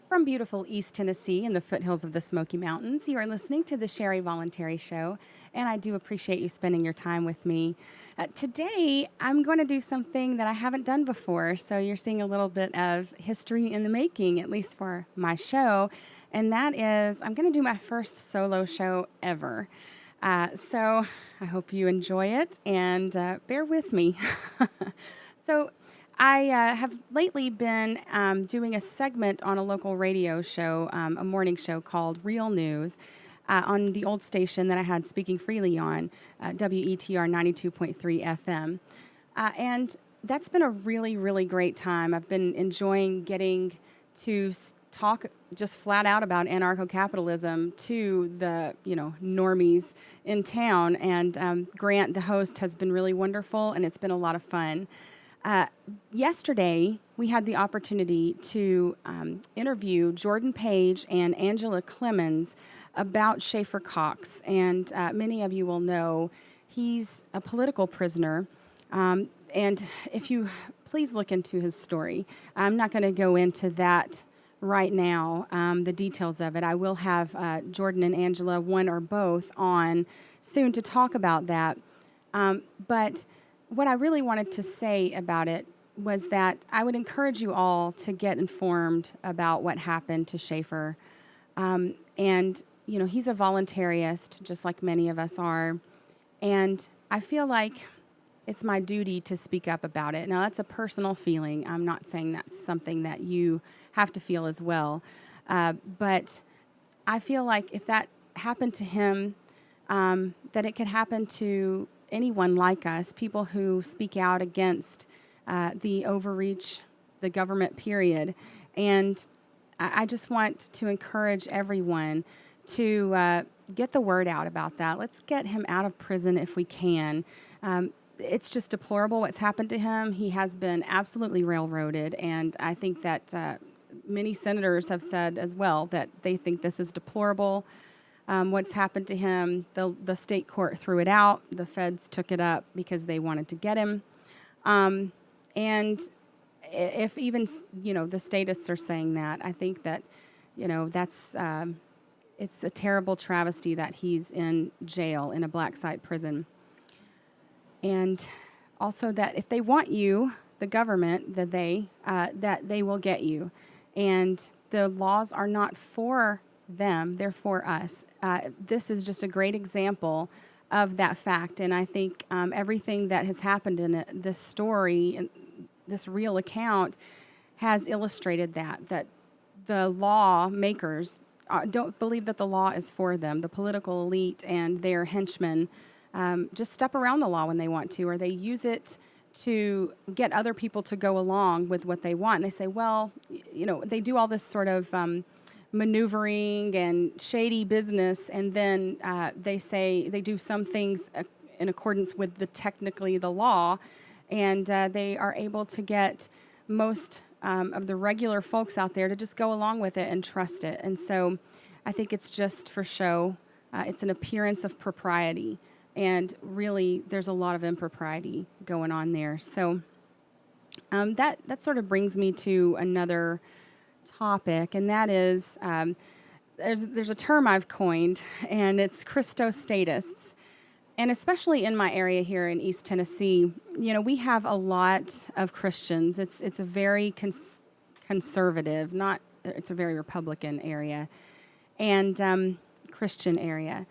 From beautiful East Tennessee in the foothills of the Smoky Mountains, you are listening to the Sherry Voluntary Show, and I do appreciate you spending your time with me. Today, I'm going to do something that I haven't done before, so you're seeing a little bit of history in the making, at least for my show, and that is I'm going to do my first solo show ever. So I hope you enjoy it and bear with me. So I have lately been doing a segment on a local radio show, a morning show called Real News, on the old station that I had Speaking Freely on, WETR 92.3 FM. And that's been a really, really great time. I've been enjoying getting to talk just flat out about anarcho-capitalism to the, normies in town. And Grant, the host, has been really wonderful, and it's been a lot of fun. Yesterday, we had the opportunity to interview Jordan Page and Angela Clemens about Shaeffer Cox. And many of you will know he's a political prisoner. And if you please look into his story, I'm not going to go into that right now, the details of it. I will have Jordan and Angela, one or both, on soon to talk about that. But what I really wanted to say about it was that I would encourage you all to get informed about what happened to Shaeffer. And, he's a voluntarist, just like many of us are. And I feel like it's my duty to speak up about it. Now, that's a personal feeling. I'm not saying that's something that you have to feel as well. But I feel like if that happened to him, that it could happen to anyone like us, people who speak out against the overreach, the government, period. And I just want to encourage everyone to get the word out about that. Let's get him out of prison if we can. It's just deplorable what's happened to him. He has been absolutely railroaded, and I think that many senators have said as well that they think this is deplorable. What's happened to him, the state court threw it out. The feds took it up because they wanted to get him. And if even, the statists are saying that, I think that, that's, it's a terrible travesty that he's in jail in a black site prison. And also that if they want you, the government, that they will get you. And the laws are not for them, they're for us. This is just a great example of that fact, and I think everything that has happened in this story, and this real account, has illustrated that the lawmakers don't believe that the law is for them. The political elite and their henchmen just step around the law when they want to, or they use it to get other people to go along with what they want. And they say, well, they do all this sort of maneuvering and shady business, and then they say they do some things in accordance with technically the law, and they are able to get most of the regular folks out there to just go along with it and trust it. And so I think it's just for show. It's an appearance of propriety, and really there's a lot of impropriety going on there. So that sort of brings me to another topic, and that is there's a term I've coined, and it's Christo-statists. And especially in my area here in East Tennessee, we have a lot of Christians. It's a very conservative, it's a very Republican area, and Christian area.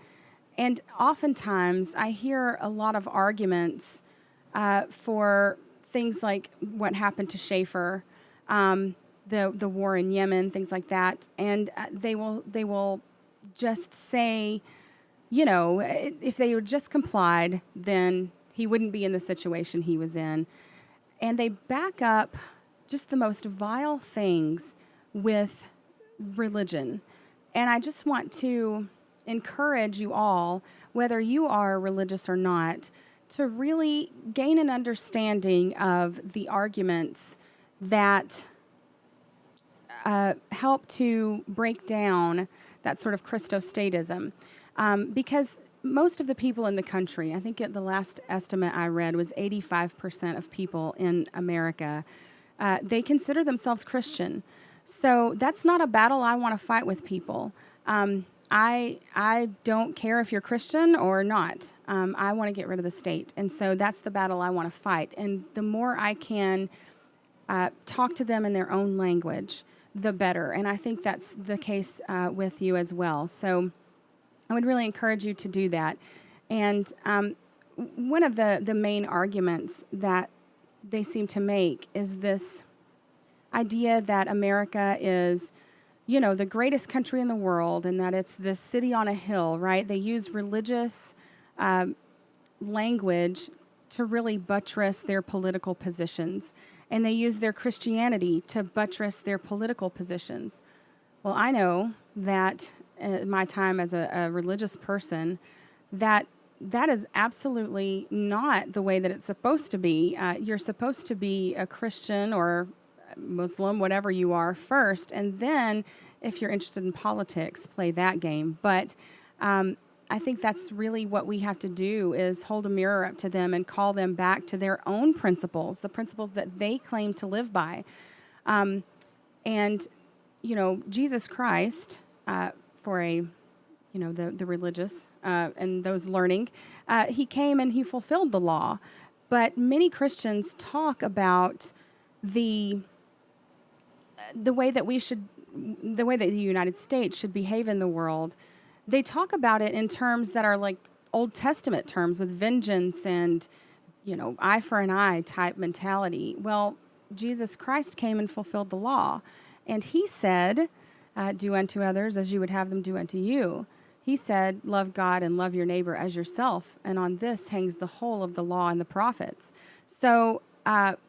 And oftentimes I hear a lot of arguments for things like what happened to Shaeffer, the war in Yemen, things like that, and they will just say, if they had just complied, then he wouldn't be in the situation he was in. And they back up just the most vile things with religion. And I just want to encourage you all, whether you are religious or not, to really gain an understanding of the arguments that help to break down that sort of Christo-statism. Because most of the people in the country, I think the last estimate I read was 85% of people in America, they consider themselves Christian. So that's not a battle I want to fight with people. I don't care if you're Christian or not. I want to get rid of the state, and so that's the battle I want to fight. And the more I can talk to them in their own language, the better. And I think that's the case with you as well. So I would really encourage you to do that. And one of the main arguments that they seem to make is this idea that America is, the greatest country in the world, and that it's this city on a hill, right? They use religious language to really buttress their political positions, and they use their Christianity to buttress their political positions. Well, I know that in my time as a religious person, that is absolutely not the way that it's supposed to be. You're supposed to be a Christian or Muslim, whatever you are, first, and then, if you're interested in politics, play that game. But I think that's really what we have to do, is hold a mirror up to them and call them back to their own principles, the principles that they claim to live by. And, Jesus Christ, for the religious and those learning, he came and he fulfilled the law. But many Christians talk about the way that the way that the United States should behave in the world. They talk about it in terms that are like Old Testament terms, with vengeance and, eye for an eye type mentality. Well, Jesus Christ came and fulfilled the law. And he said, do unto others as you would have them do unto you. He said, love God and love your neighbor as yourself. And on this hangs the whole of the law and the prophets. So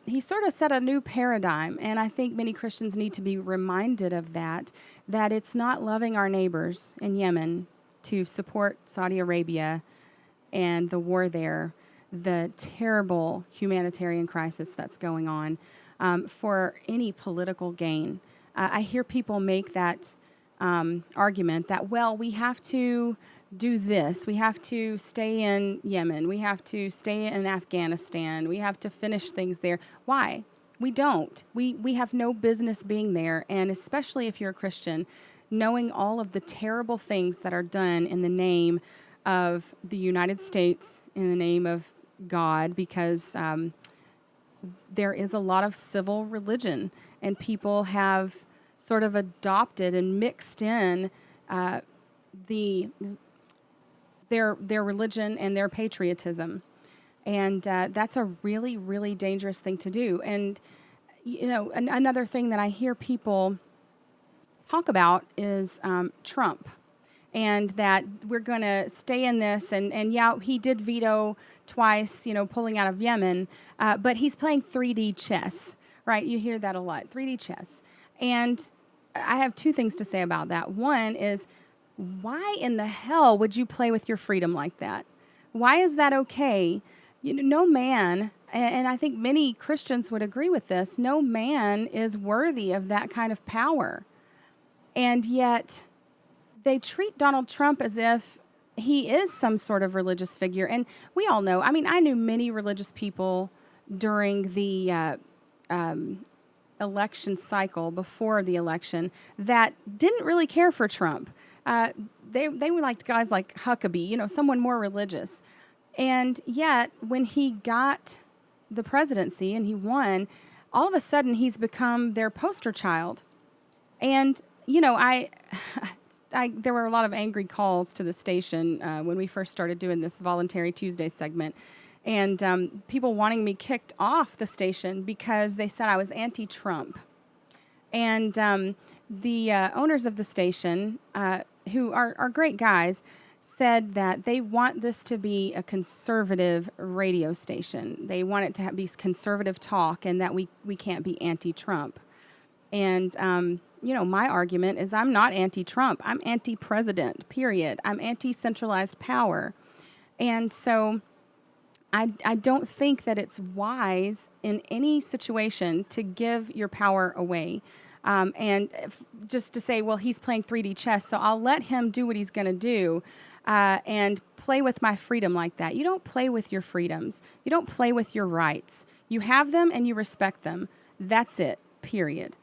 he sort of set a new paradigm. And I think many Christians need to be reminded of that it's not loving our neighbors in Yemen to support Saudi Arabia and the war there, the terrible humanitarian crisis that's going on, for any political gain. I hear people make that argument that, well, we have to do this. We have to stay in Yemen. We have to stay in Afghanistan. We have to finish things there. Why? We don't. We have no business being there. And especially if you're a Christian, knowing all of the terrible things that are done in the name of the United States, in the name of God, because there is a lot of civil religion, and people have sort of adopted and mixed in their religion and their patriotism. And that's a really, really dangerous thing to do. And, another thing that I hear people talk about is Trump, and that we're going to stay in this. And yeah, he did veto twice, pulling out of Yemen, but he's playing 3D chess, right? You hear that a lot, 3D chess. And I have two things to say about that. One is, why in the hell would you play with your freedom like that? Why is that okay? No man, and I think many Christians would agree with this, no man is worthy of that kind of power. And yet they treat Donald Trump as if he is some sort of religious figure. And we all know, I knew many religious people during the election cycle, before the election, that didn't really care for Trump. They were like guys like Huckabee, someone more religious. And yet, when he got the presidency and he won, all of a sudden he's become their poster child. And, there were a lot of angry calls to the station when we first started doing this Voluntary Tuesday segment. And people wanting me kicked off the station because they said I was anti-Trump. And the owners of the station, who are great guys, said that they want this to be a conservative radio station. They want it to be conservative talk, and that we can't be anti-Trump. And, my argument is I'm not anti-Trump. I'm anti-president, period. I'm anti-centralized power. And so I don't think that it's wise in any situation to give your power away. Just to say, well, he's playing 3D chess, so I'll let him do what he's going to do and play with my freedom like that. You don't play with your freedoms. You don't play with your rights. You have them and you respect them. That's it, period.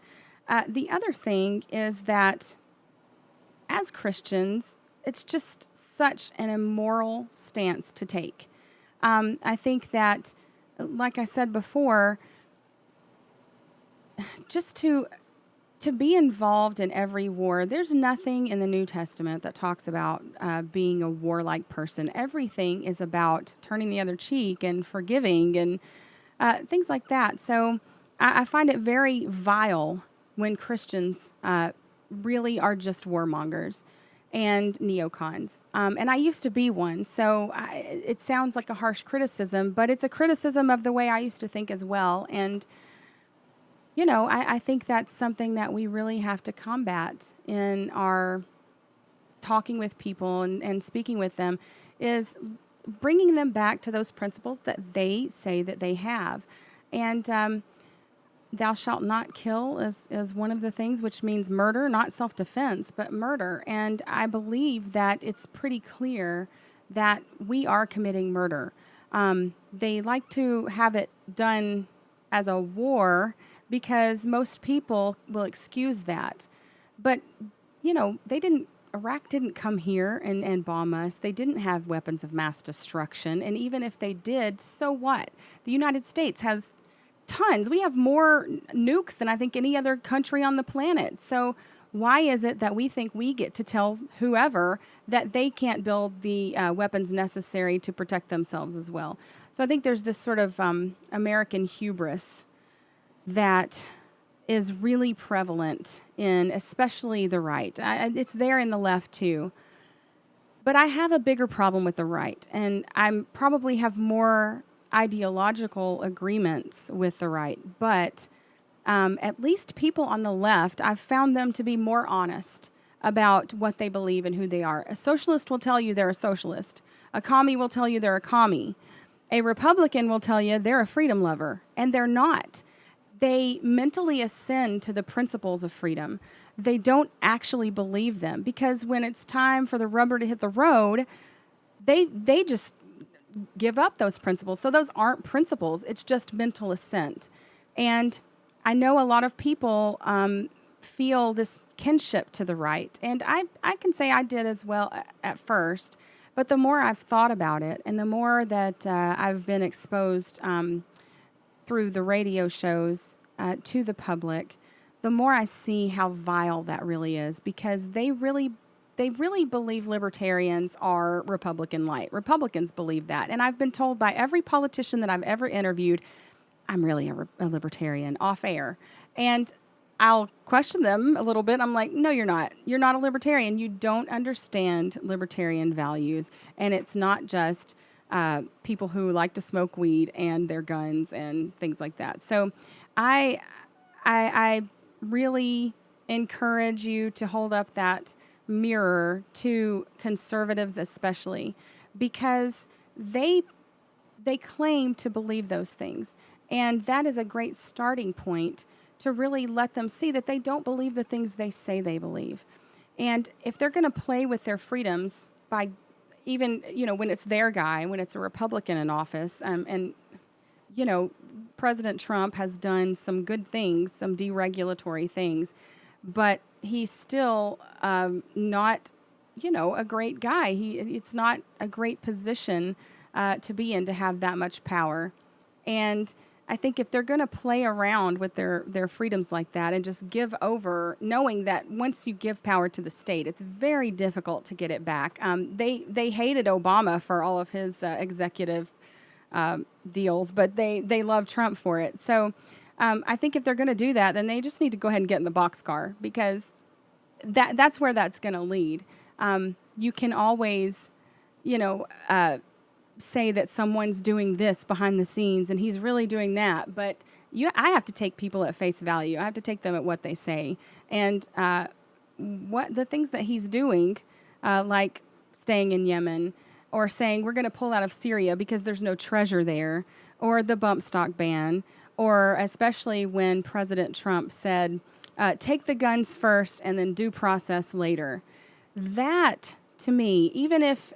The other thing is that as Christians, it's just such an immoral stance to take. I think that, like I said before, just to be involved in every war, there's nothing in the New Testament that talks about being a warlike person. Everything is about turning the other cheek and forgiving and things like that. So I find it very vile when Christians really are just warmongers and neocons. And I used to be one, so it sounds like a harsh criticism, but it's a criticism of the way I used to think as well. And I think that's something that we really have to combat in our talking with people and speaking with them, is bringing them back to those principles that they say that they have. And thou shalt not kill is one of the things, which means murder, not self-defense, but murder. And I believe that it's pretty clear that we are committing murder. They like to have it done as a war, because most people will excuse that. But, Iraq didn't come here and bomb us. They didn't have weapons of mass destruction. And even if they did, so what? The United States has tons. We have more nukes than I think any other country on the planet. So why is it that we think we get to tell whoever that they can't build the weapons necessary to protect themselves as well? So I think there's this sort of American hubris that is really prevalent in especially the right. It's there in the left too. But I have a bigger problem with the right, and I probably have more ideological agreements with the right. But at least people on the left, I've found them to be more honest about what they believe and who they are. A socialist will tell you they're a socialist. A commie will tell you they're a commie. A Republican will tell you they're a freedom lover, and they're not. They mentally ascend to the principles of freedom. They don't actually believe them, because when it's time for the rubber to hit the road, they just give up those principles. So those aren't principles. It's just mental assent. And I know a lot of people feel this kinship to the right. And I can say I did as well at first. But the more I've thought about it, and the more that I've been exposed through the radio shows to the public, the more I see how vile that really is, because they really believe libertarians are Republican light. Republicans believe that. And I've been told by every politician that I've ever interviewed, I'm really a libertarian off air. And I'll question them a little bit. I'm like, no, you're not. You're not a libertarian. You don't understand libertarian values. And it's not just people who like to smoke weed and their guns and things like that. So I really encourage you to hold up that mirror to conservatives especially, because they claim to believe those things. And that is a great starting point to really let them see that they don't believe the things they say they believe. And if they're going to play with their freedoms by even, when it's their guy, when it's a Republican in office, and President Trump has done some good things, some deregulatory things, but he's still not, a great guy. It's not a great position to be in, to have that much power. And I think if they're going to play around with their freedoms like that and just give over, knowing that once you give power to the state, it's very difficult to get it back. They hated Obama for all of his executive deals, but they love Trump for it. So I think if they're going to do that, then they just need to go ahead and get in the boxcar, because that's where that's going to lead. You can always, say that someone's doing this behind the scenes and he's really doing that, but I have to take people at face value. I have to take them at what they say, and what the things that he's doing, like staying in Yemen, or saying we're going to pull out of Syria because there's no treasure there, or the bump stock ban, or especially when President Trump said, take the guns first and then due process later. That, to me, even if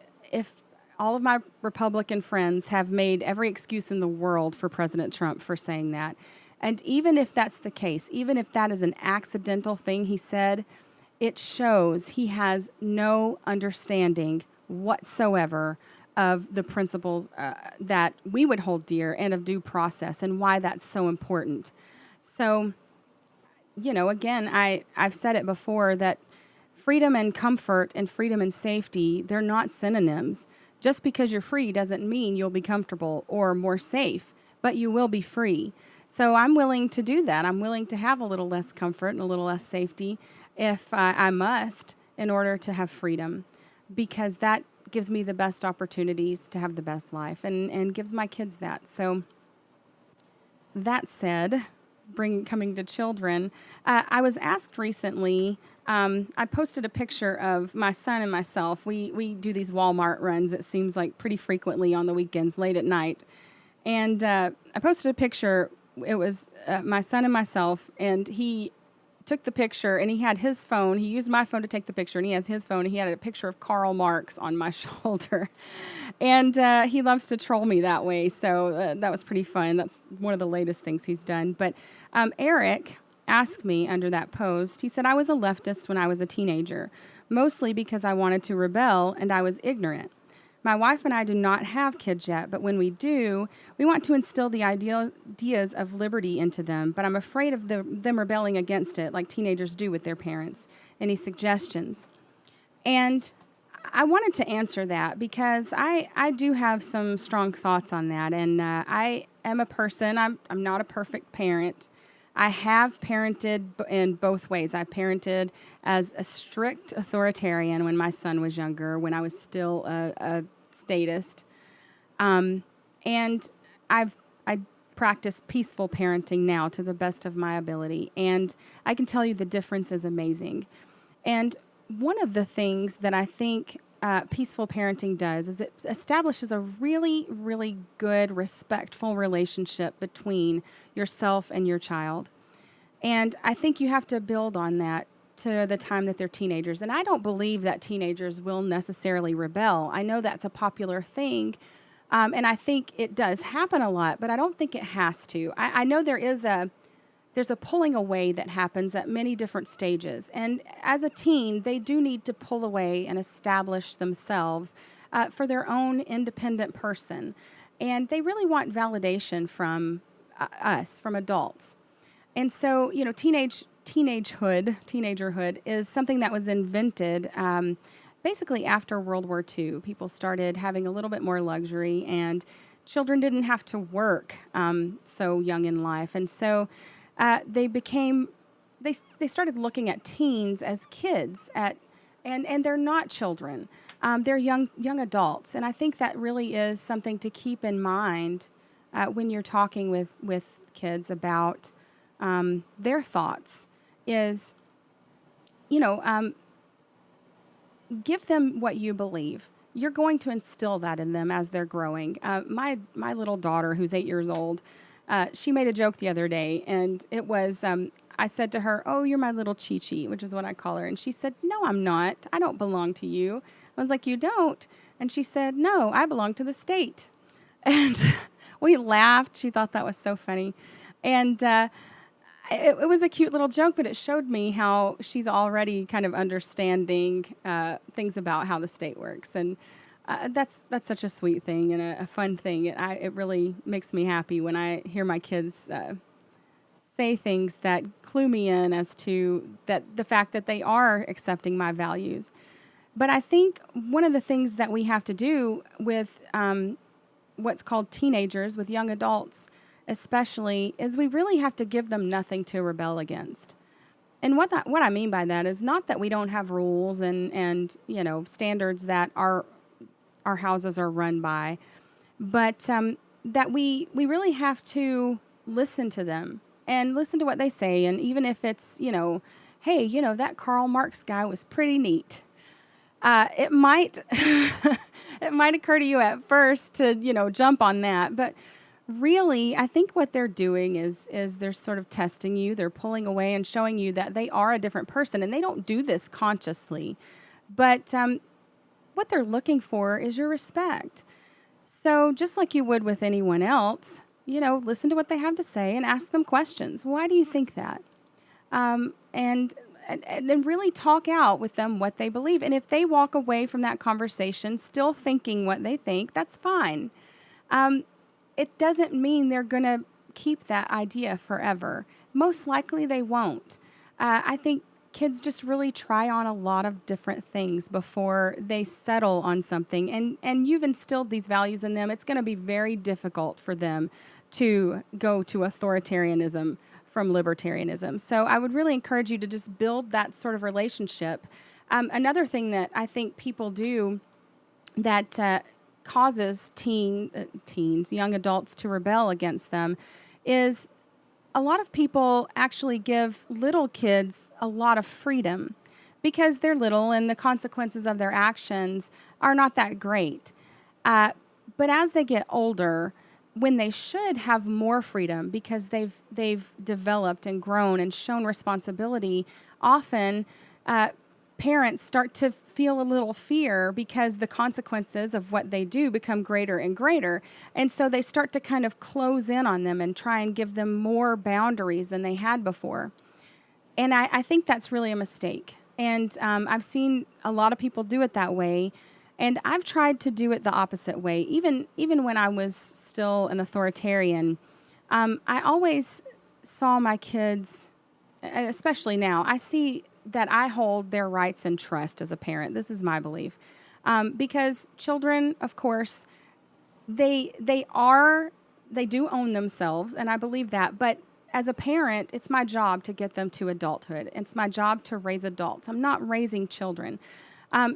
all of my Republican friends have made every excuse in the world for President Trump for saying that, And even if that's the case, even if that is an accidental thing he said, it shows he has no understanding whatsoever of the principles that we would hold dear and of due process and why that's so important. So, again, I've said it before that freedom and comfort and freedom and safety, they're not synonyms. Just because you're free doesn't mean you'll be comfortable or more safe, but you will be free. So I'm willing to do that. I'm willing to have a little less comfort and a little less safety if I must in order to have freedom, because that gives me the best opportunities to have the best life and gives my kids that. So that said, coming to children, I was asked recently, I posted a picture of my son and myself. We do these Walmart runs, it seems like pretty frequently on the weekends, late at night. And I posted a picture. It was my son and myself, and he took the picture, and he had his phone. He used my phone to take the picture, and he has his phone, and he had a picture of Karl Marx on my shoulder. And he loves to troll me that way, so that was pretty fun. That's one of the latest things he's done. But Eric asked me under that post, he said, I was a leftist when I was a teenager, mostly because I wanted to rebel and I was ignorant. My wife and I do not have kids yet, but when we do, we want to instill the ideas of liberty into them, but I'm afraid of them rebelling against it like teenagers do with their parents. Any suggestions? And I wanted to answer that because I do have some strong thoughts on that, and I am a person, I'm not a perfect parent. I have parented in both ways. I parented as a strict authoritarian when my son was younger, when I was still a statist. And I practice peaceful parenting now to the best of my ability. And I can tell you the difference is amazing. And one of the things that I think peaceful parenting does is it establishes a really, really good, respectful relationship between yourself and your child. And I think you have to build on that to the time that they're teenagers. And I don't believe that teenagers will necessarily rebel. I know that's a popular thing, and I think it does happen a lot, but I don't think it has to. I know there's a pulling away that happens at many different stages. And as a teen, they do need to pull away and establish themselves for their own independent person. And they really want validation from us, from adults. And so, teenagerhood is something that was invented basically after World War II. People started having a little bit more luxury, and children didn't have to work so young in life. And so they started looking at teens as kids, and they're not children. They're young adults. And I think that really is something to keep in mind when you're talking with kids about their thoughts is, give them what you believe. You're going to instill that in them as they're growing. My little daughter, who's 8 years old, she made a joke the other day, and it was, I said to her, "Oh, you're my little Chi-Chi," which is what I call her. And she said, "No, I'm not. I don't belong to you." I was like, "You don't?" And she said, "No, I belong to the state." And we laughed. She thought that was so funny. And it was a cute little joke, but it showed me how she's already kind of understanding things about how the state works. And that's such a sweet thing and a fun thing. It really makes me happy when I hear my kids say things that clue me in as to the fact that they are accepting my values. But I think one of the things that we have to do with what's called teenagers, with young adults especially, is we really have to give them nothing to rebel against. And what I mean by that is not that we don't have rules and standards that our houses are run by, but that we really have to listen to them and listen to what they say. And even if it's, hey, that Karl Marx guy was pretty neat. It might it might occur to you at first to, jump on that, but really, I think what they're doing is they're sort of testing you. They're pulling away and showing you that they are a different person, and they don't do this consciously. But what they're looking for is your respect. So just like you would with anyone else, listen to what they have to say and ask them questions. Why do you think that? And then really talk out with them what they believe. And if they walk away from that conversation still thinking what they think, that's fine. It doesn't mean they're going to keep that idea forever. Most likely they won't. I think kids just really try on a lot of different things before they settle on something. And you've instilled these values in them. It's going to be very difficult for them to go to authoritarianism from libertarianism. So I would really encourage you to just build that sort of relationship. Another thing that I think people do that causes teens, young adults, to rebel against them is a lot of people actually give little kids a lot of freedom because they're little and the consequences of their actions are not that great. But as they get older, when they should have more freedom because they've developed and grown and shown responsibility, often parents start to feel a little fear because the consequences of what they do become greater and greater. And so they start to kind of close in on them and try and give them more boundaries than they had before. And I think that's really a mistake. And I've seen a lot of people do it that way. And I've tried to do it the opposite way. Even when I was still an authoritarian, I always saw my kids, and especially now, I see that I hold their rights in trust as a parent. This is my belief. Because children, of course, they do own themselves, and I believe that. But as a parent, it's my job to get them to adulthood. It's my job to raise adults. I'm not raising children.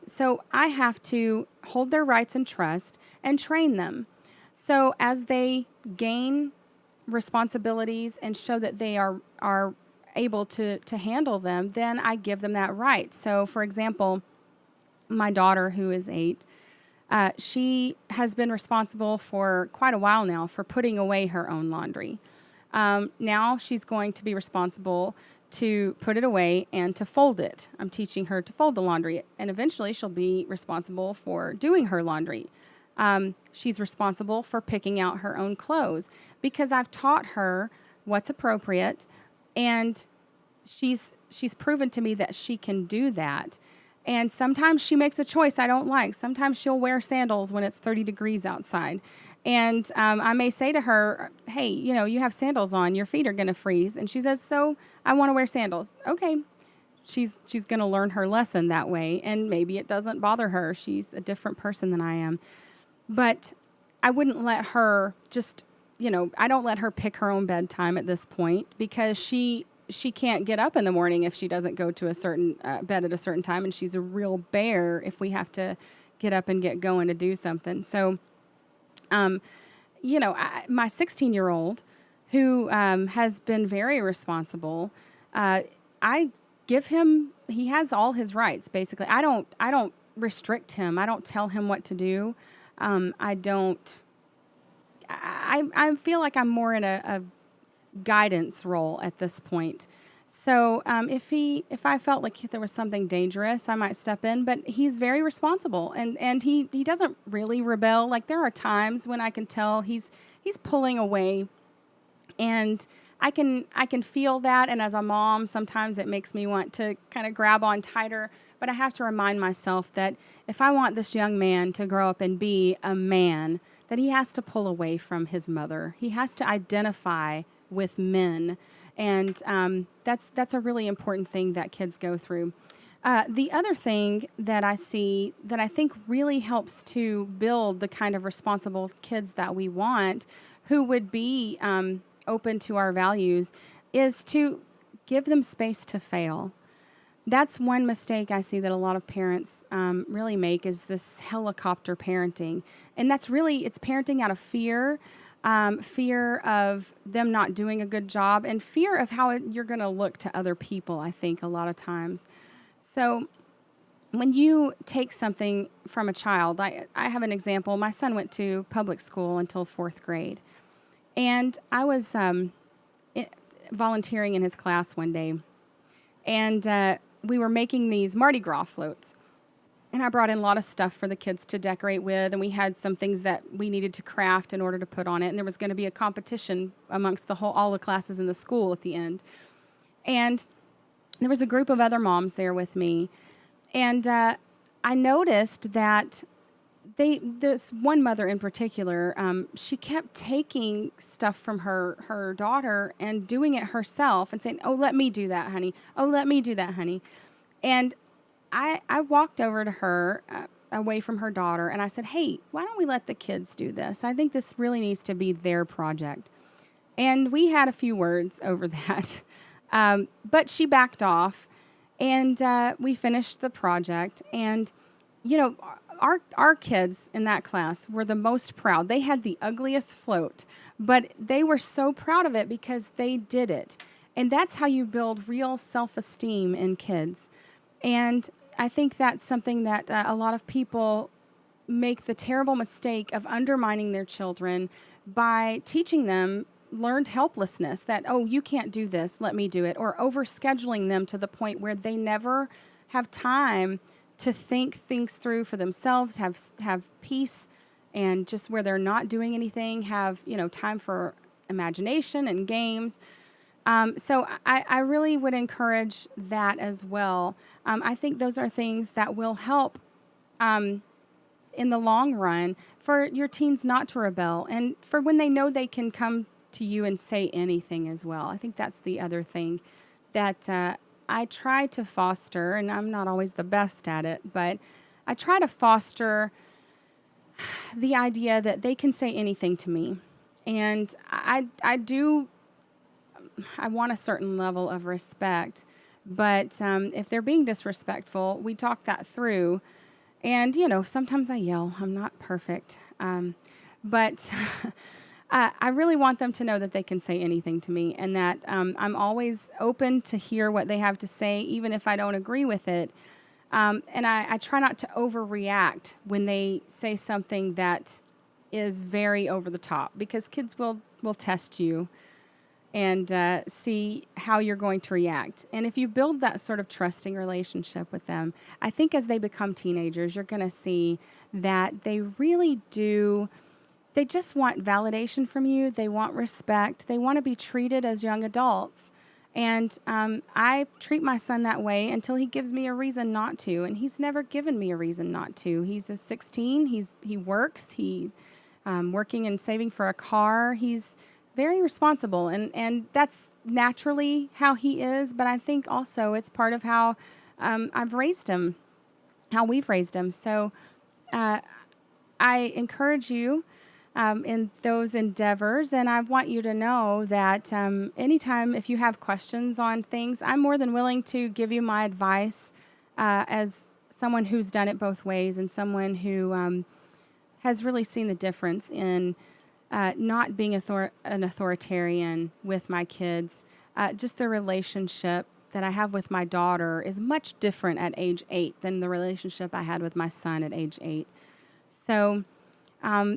So I have to hold their rights in trust and train them. So as they gain responsibilities and show that they are able to handle them, then I give them that right. So, for example, my daughter, who is 8, she has been responsible for quite a while now for putting away her own laundry. Now she's going to be responsible to put it away and to fold it. I'm teaching her to fold the laundry, and eventually she'll be responsible for doing her laundry. She's responsible for picking out her own clothes because I've taught her what's appropriate, and she's proven to me that she can do that. And sometimes she makes a choice I don't like. Sometimes she'll wear sandals when it's 30 degrees outside. And I may say to her, hey, you have sandals on, your feet are going to freeze. And she says, so I want to wear sandals. Okay. She's going to learn her lesson that way. And maybe it doesn't bother her. She's a different person than I am. But I wouldn't let her I don't let her pick her own bedtime at this point because she can't get up in the morning if she doesn't go to a certain bed at a certain time. And she's a real bear if we have to get up and get going to do something. So, my 16-year-old who has been very responsible, I give him, he has all his rights, basically. I don't restrict him. I don't tell him what to do. I feel like I'm more in a guidance role at this point. So if I felt like there was something dangerous, I might step in, but he's very responsible and he doesn't really rebel. Like there are times when I can tell he's pulling away, and I can feel that, and as a mom, sometimes it makes me want to kind of grab on tighter, but I have to remind myself that if I want this young man to grow up and be a man, that he has to pull away from his mother. He has to identify with men. And that's a really important thing that kids go through. The other thing that I see that I think really helps to build the kind of responsible kids that we want, who would be open to our values, is to give them space to fail. That's one mistake I see that a lot of parents really make, is this helicopter parenting. And that's really, it's parenting out of fear. Fear of them not doing a good job, and fear of how you're going to look to other people, I think, a lot of times. So when you take something from a child, I have an example. My son went to public school until 4th grade. And I was volunteering in his class one day. And we were making these Mardi Gras floats. And I brought in a lot of stuff for the kids to decorate with, and we had some things that we needed to craft in order to put on it. And there was going to be a competition amongst all the classes in the school at the end. And there was a group of other moms there with me. And I noticed that this one mother in particular, she kept taking stuff from her daughter and doing it herself and saying, "Oh, let me do that, honey. Oh, let me do that, honey." And I walked over to her, away from her daughter, and I said, "Hey, why don't we let the kids do this? I think this really needs to be their project." And we had a few words over that, but she backed off, and we finished the project. And, you know, our kids in that class were the most proud. They had the ugliest float, but they were so proud of it because they did it. And that's how you build real self-esteem in kids. And I think that's something that a lot of people make the terrible mistake of undermining their children by teaching them learned helplessness, that, "Oh, you can't do this, let me do it," or overscheduling them to the point where they never have time to think things through for themselves, have peace, and just where they're not doing anything, have, time for imagination and games. So I really would encourage that as well. I think those are things that will help in the long run for your teens not to rebel, and for when they know they can come to you and say anything as well. I think that's the other thing that I try to foster, and I'm not always the best at it, but I try to foster the idea that they can say anything to me. And I want a certain level of respect, but if they're being disrespectful, we talk that through. And, sometimes I yell. I'm not perfect. But I really want them to know that they can say anything to me, and that I'm always open to hear what they have to say, even if I don't agree with it. And I try not to overreact when they say something that is very over the top, because kids will test you and see how you're going to react. And if you build that sort of trusting relationship with them, I think as they become teenagers, you're going to see that they really do. They just want validation from you. They want respect. They want to be treated as young adults. And I treat my son that way until he gives me a reason not to. And he's never given me a reason not to. He's 16. He works. He's working and saving for a car. He's very responsible. And that's naturally how he is. But I think also it's part of how I've raised him, how we've raised him. So I encourage you in those endeavors. And I want you to know that anytime if you have questions on things, I'm more than willing to give you my advice as someone who's done it both ways, and someone who has really seen the difference in not being an authoritarian with my kids. Just the relationship that I have with my daughter is much different at age 8 than the relationship I had with my son at age 8. So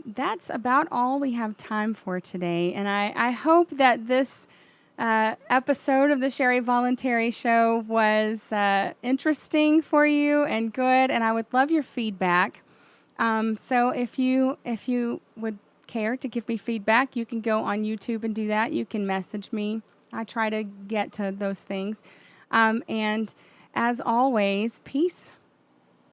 that's about all we have time for today. And I hope that this episode of the Sherry Voluntary Show was interesting for you and good. And I would love your feedback. So if you would care to give me feedback, you can go on YouTube and do that. You can message me. I try to get to those things. And as always, peace.